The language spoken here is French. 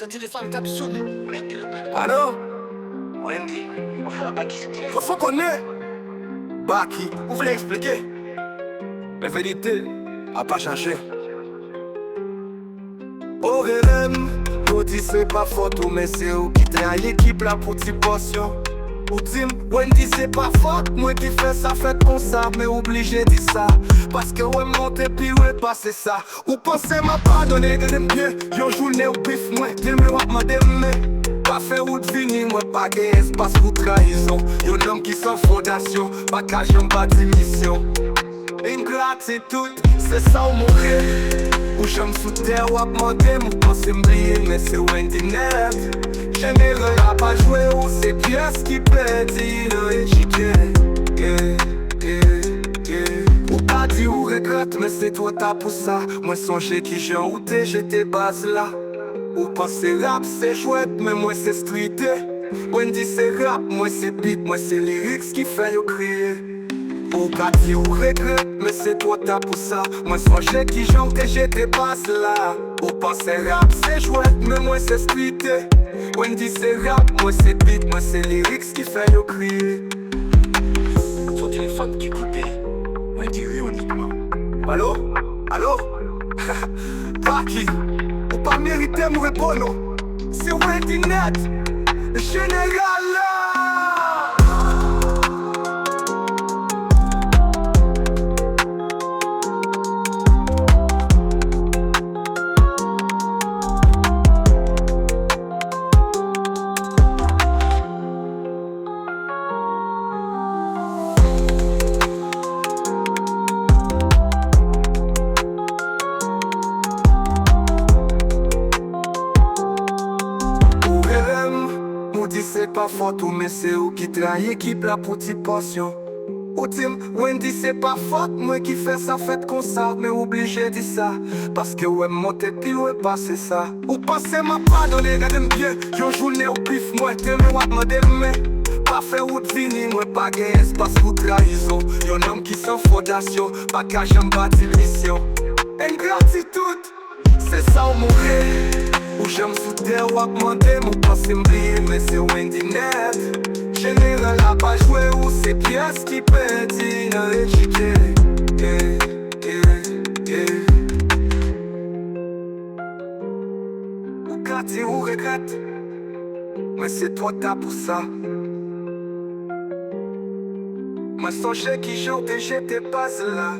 Son téléphone tape sonné. Alors, Wendy, on fait un Baki. faut qu'on ait Baki, vous voulez expliquer? La vérité a pas changé. ORM, nous dit c'est pas faute, mais c'est où qui traîne l'équipe là pour t'y portion. Ou dit, Wendy c'est pas faute, moi qui fais ça, fait comme ça, mais obligé de ça. Parce que ouais monter puis ouais passer ça. Ou pensez m'a pardonné de bien, yon journée ou pif moi, t'aimes ou m'a demain. Pas faire ou deviner, moi pas de espace pour trahison. Yon homme qui sans fondation, pas cache en bas d'émission. Ingratitude, c'est ça ou mourir. Ou j'aime sous terre ou à demander, mon pensée m'briller, mais c'est Wendy net. Général a pas joué ou c'est pièce qui pète, il a échiqué. Ou pas dit ou regrette, mais c'est toi t'as pour ça. Moi songé qui j'ai ou t'es, j'étais base là. Ou penser rap c'est chouette, mais moi c'est streeté. Wendy c'est rap, moi c'est beat, moi c'est lyrics qui fait yo crier. Ou pas dit ou regrette, mais c'est toi t'as pour ça. Moi songé qui j'étais, j'étais base là. Ou penser rap c'est chouette, mais moi c'est streeté. Wendy c'est rap, moi c'est beat, moi c'est lyrics qui fait yo crier. Son téléphone qui coupé. Wendy uniquement. Allô? Allô? Baki, ou pas mérité mon répondre. C'est Wendy net, général là. C'est pas faute, mais c'est où qui trahit équipe là pour t'y portion. Ou tim, Wendy c'est pas faute, moi qui fais ça, fait comme ça, mais obligé de ça. Parce que ouais monter puis ouais passer ça. Ou pensez m'a pardonné, regardez bien, yon journée au pif, moi t'aime ou m'a demain. Pas faire ou deviner, moi pas gain espace pour trahison. Yon homme qui sans fondation, pas qu'à jamais bâti mission. Ingratitude, c'est ça ou mourir. Ou j'aime sous terre ou à demander, mon pensée m'brille, mais c'est Wendy net. Général a pas joué ou c'est pièce qui pète, il a échiqué. Ou qu'à dire ou regrette, mais c'est toi t'as pour ça. Moi songé qui j'étais pas là.